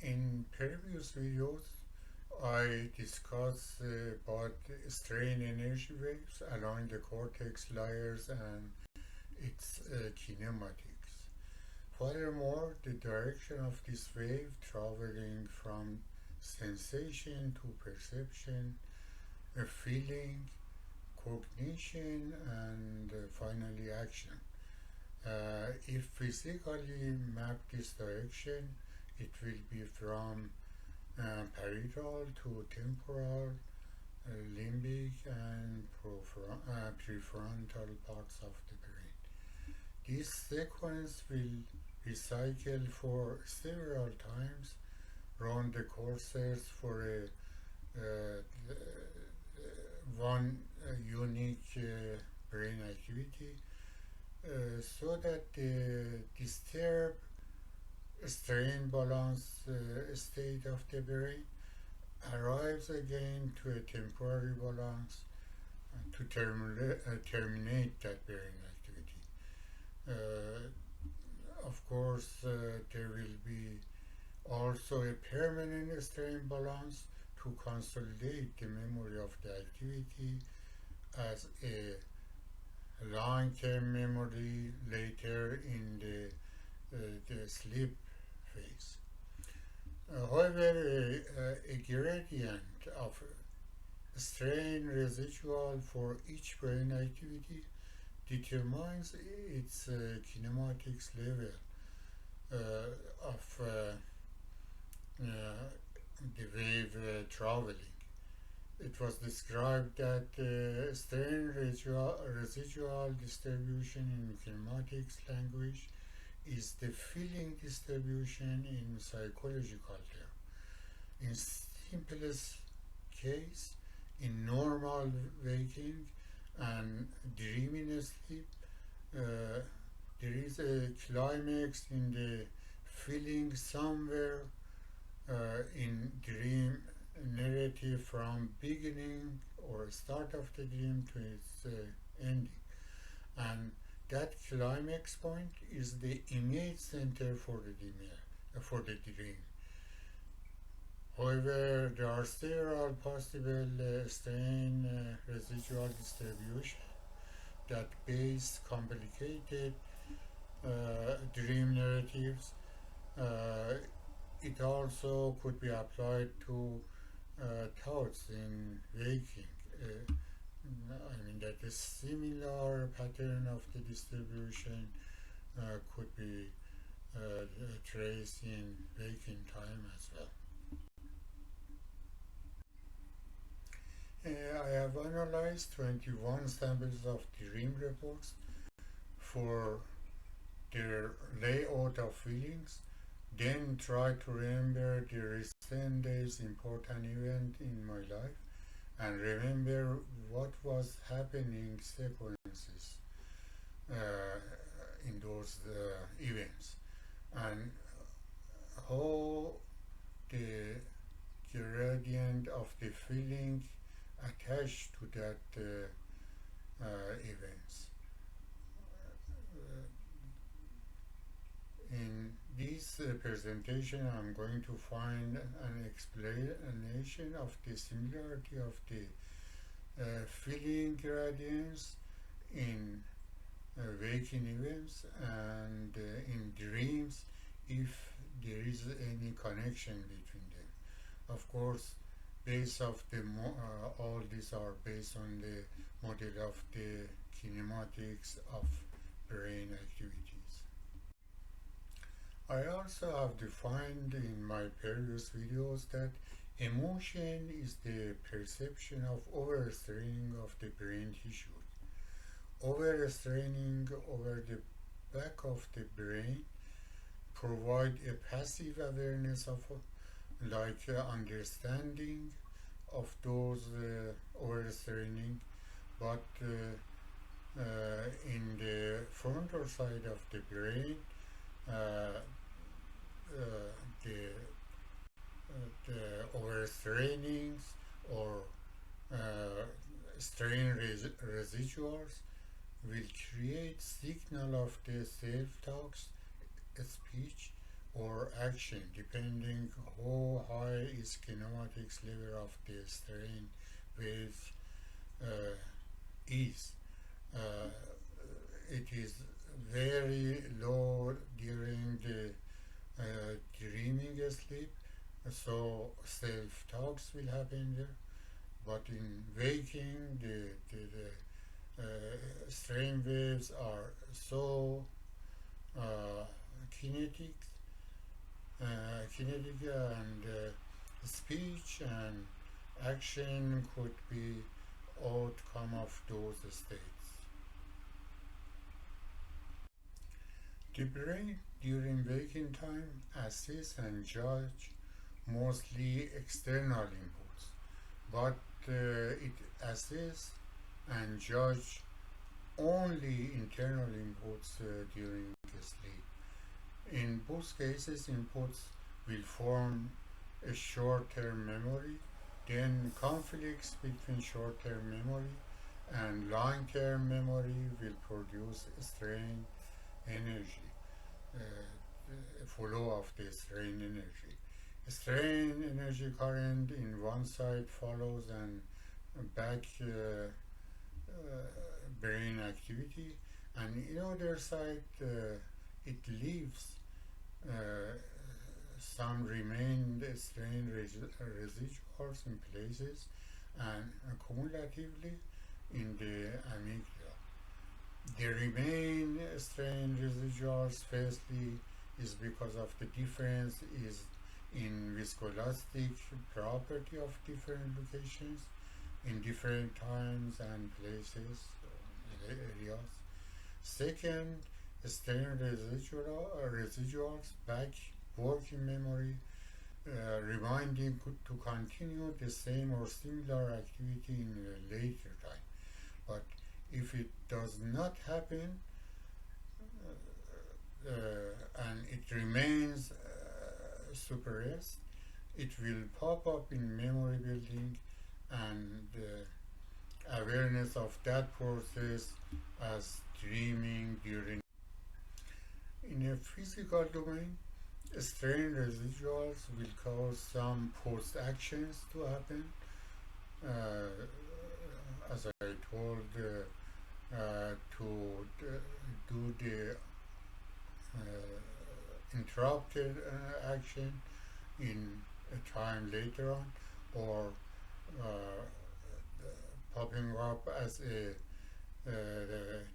In previous videos, I discussed about strain energy waves along the cortex layers and its kinematics. Furthermore, the direction of this wave traveling from sensation to perception, a feeling, cognition, and finally action. If physically map this direction, it will be from parietal to temporal, limbic, and prefrontal parts of the brain. This sequence will recycle for several times, run the courses for one unique brain activity, so that the disturbed strain balance state of the brain arrives again to a temporary balance to terminate that brain activity. Of course, there will be also a permanent strain balance to consolidate the memory of the activity as a long-term memory later in the sleep phase. However, a gradient of strain residual for each brain activity determines its kinematics level of the wave traveling. It was described that strain residual distribution in kinematics language is the feeling distribution in psychological term. In simplest case, in normal waking and dreaming sleep, there is a climax in the feeling somewhere in dream narrative from beginning or start of the dream to its ending, and that climax point is the image center for the dream. However, there are several possible strain residual distribution that base complicated dream narratives. It also could be applied to thoughts in waking. That a similar pattern of the distribution could be traced in waking time as well. I have analyzed 21 samples of dream reports for their layout of feelings, then try to remember the recent day's important event in my life and remember what was happening sequences in those events and how the gradient of the feeling attached to that events. In this presentation, I'm going to find an explanation of the similarity of the feeling gradients in waking events and in dreams, if there is any connection between them. Of course, all these are based on the model of the kinematics of brain activities. I also have defined in my previous videos that emotion is the perception of overstraining of the brain tissue. Overstraining over the back of the brain provide a passive awareness of understanding of those overstraining, but in the frontal side of the brain, the overstrainings or strain residuals will create signal of the self-talks speech or action, depending how high is kinematics level of the strain wave uh, is. Uh, it is very low during the dreaming sleep, so self talks will happen there. But in waking, the strain waves are so uh, kinetic, kinetic and speech and action could be outcome of those states. The brain during waking time assess and judge mostly external inputs, but it assess and judge only internal inputs during sleep. In both cases, inputs will form a short-term memory, then conflicts between short-term memory and long-term memory will produce strain energy, flow of the strain energy. Strain energy current in one side follows and back brain activity, and in other side it leaves uh, some remain strain residuals in places and cumulatively in the amygdala. The remain strain residuals firstly is because of the difference is in viscoelastic property of different locations in different times and places or areas. Second, strain residuals back working memory, reminding to continue the same or similar activity in a later time. But if it does not happen and it remains suppressed, it will pop up in memory building and awareness of that process as dreaming during. In a physical domain, strain residuals will cause some post actions to happen. As I told, to do the interrupted action in a time later on, or uh, popping up as a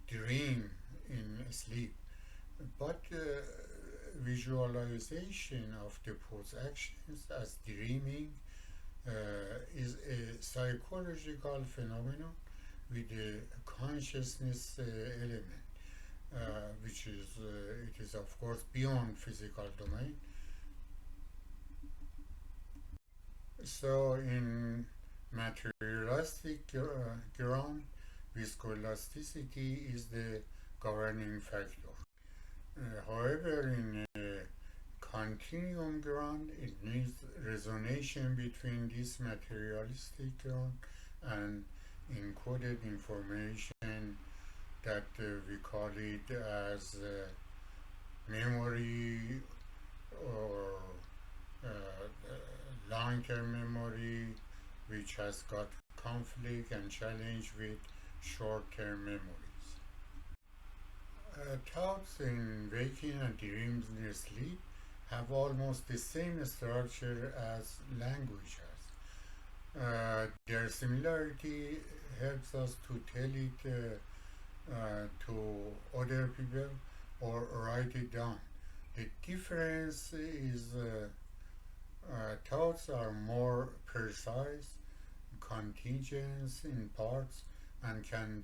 dream in sleep. But visualization of the post actions as dreaming uh, is a psychological phenomenon with a consciousness element, which is it is of course beyond physical domain. So in materialistic ground, viscoelasticity is the governing factor. However, in a continuum ground, it needs resonation between this materialistic ground and encoded information that we call it as memory or uh, long-term memory, which has got conflict and challenge with short-term memories. Thoughts in waking and dreams in sleep have almost the same structure as language has. Their similarity helps us to tell it to other people or write it down. The difference is thoughts are more precise, contingent in parts, and can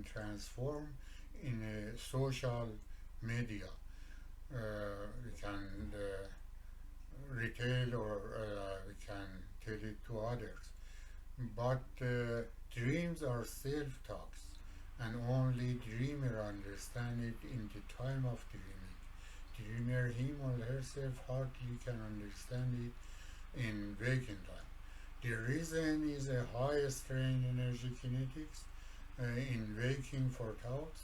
transform in a social media. We can retail or we can tell it to others. But dreams are self-talks, and only dreamer understand it in the time of dreaming. Dreamer him or herself hardly can understand it in waking time. The reason is a high strain energy kinetics in waking for thoughts,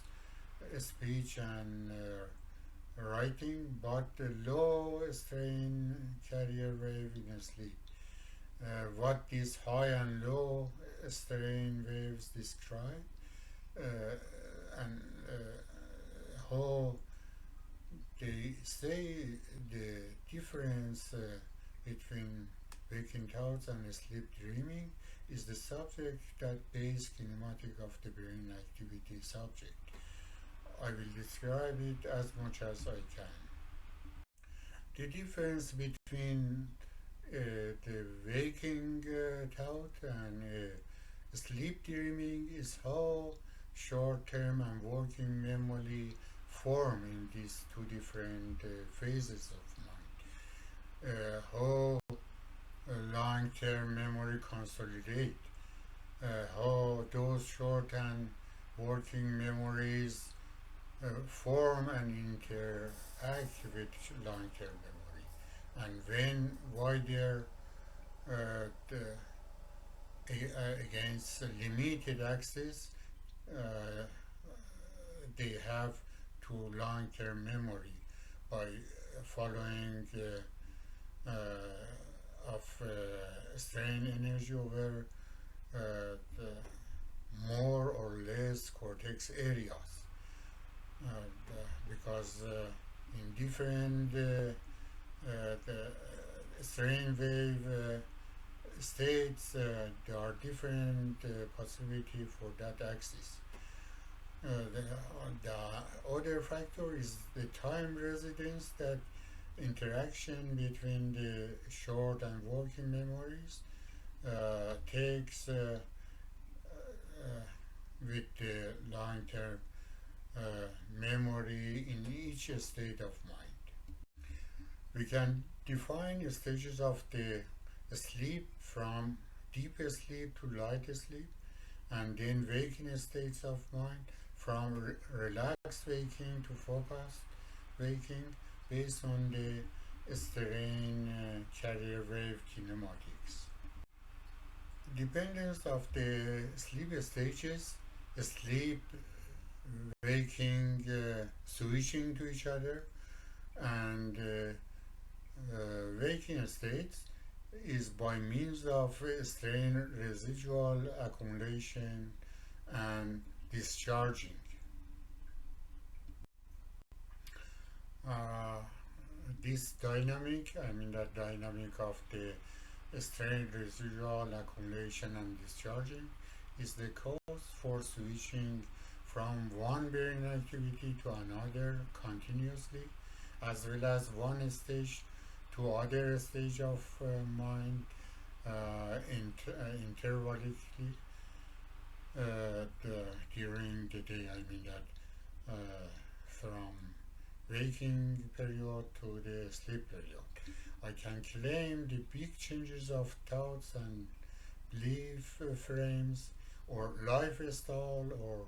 speech, and writing, but the low strain carrier wave in sleep. What these high and low strain waves describe, and how they say the difference between waking thoughts and sleep dreaming is the subject that base kinematic of the brain activity subject. I will describe it as much as I can. The difference between the waking thought and sleep dreaming is how short-term and working memory form in these two different phases of mind. How long-term memory consolidate, how those short and working memories form and interact with long-term memory, and when why they're the, against limited access, uh, they have to long-term memory by following of strain energy over the more or less cortex areas, because in different the strain wave states, there are different possibility for that axis. The other factor is the time residence, that interaction between the short and working memories takes with the long-term memory in each state of mind. We can define stages of the sleep from deep sleep to light sleep, and then waking states of mind from relaxed waking to focused waking based on the strain carrier wave kinematics. Dependence of the sleep stages, sleep, waking, switching to each other, and waking states is by means of strain residual accumulation and discharging. Uh, this dynamic, I mean that dynamic of the strain residual accumulation and discharging, is the cause for switching from one brain activity to another continuously, as well as one stage to other stage of mind intervallically during the day. I mean that from waking period to the sleep period. I can claim the big changes of thoughts and belief frames or lifestyle, or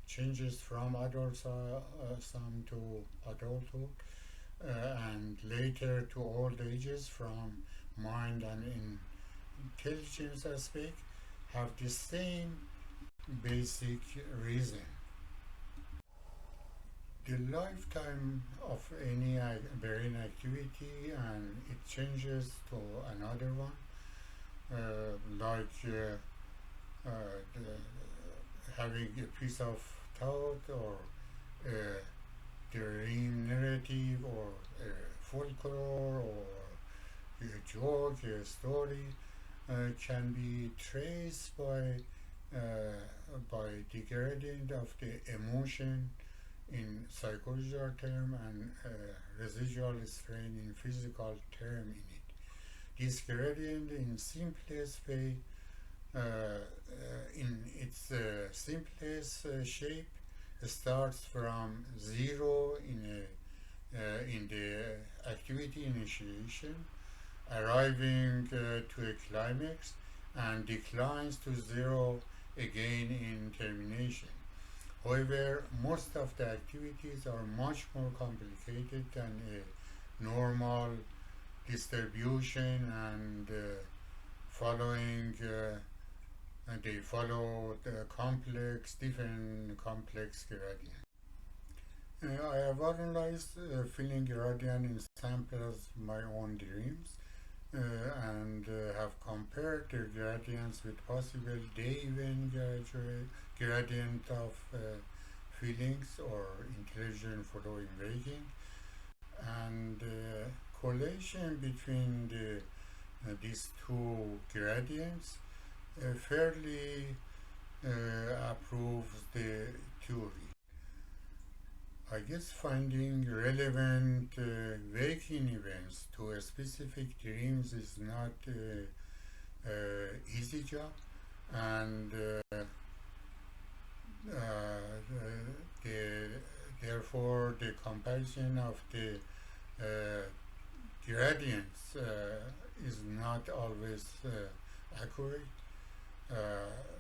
changes from adolescence to adulthood, and later to old ages, from mind and intelligence aspect, have the same basic reason. The lifetime of any brain activity, and it changes to another one, like having a piece of thought, or a dream narrative, or a folklore, or a joke, a story, can be traced by the gradient of the emotion in psychological term, and residual strain in physical term in it. This gradient in simplest way, in its simplest shape, starts from zero in the activity initiation, arriving to a climax, and declines to zero again in termination. However, most of the activities are much more complicated than a normal distribution, and they follow the different complex gradient. I have analyzed feeling gradient in samples of my own dreams and have compared the gradients with possible day-event gradient of feelings or intelligent flow in waking, and correlation between these two gradients fairly approves the theory. I guess finding relevant waking events to a specific dreams is not easy job, and the, therefore the comparison of the uh, gradients is not always accurate. Uh,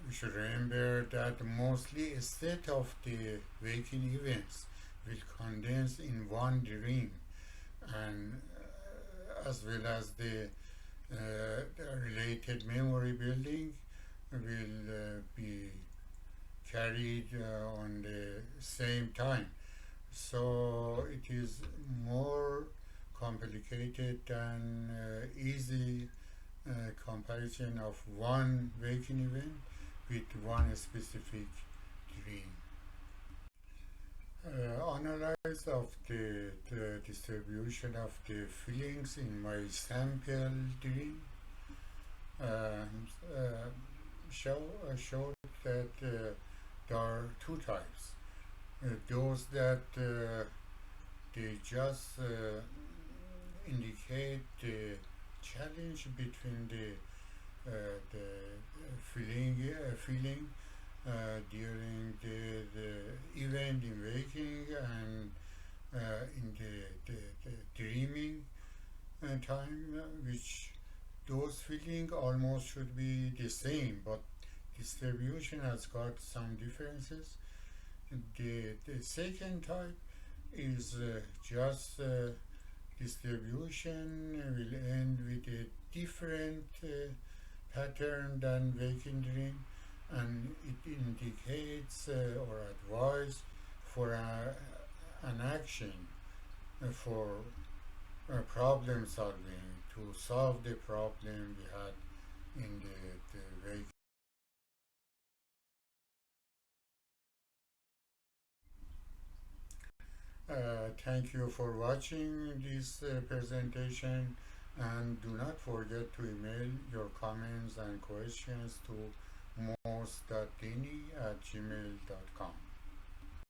we should remember that mostly a set of the waking events will condense in one dream, and as well as the related memory building will be carried on the same time. So it is more complicated than easy comparison of one waking event with one specific dream. Analyze of the distribution of the feelings in my sample dream showed that there are two types. Those that they just indicate the challenge between the feeling during the event in waking and in the dreaming time, which those feelings almost should be the same, but distribution has got some differences. The second type is just distribution will end with a different pattern than waking dream, and it indicates or advise for an action for problem solving to solve the problem we had in the waking. Thank you for watching this presentation, and do not forget to email your comments and questions to mos.dini@gmail.com.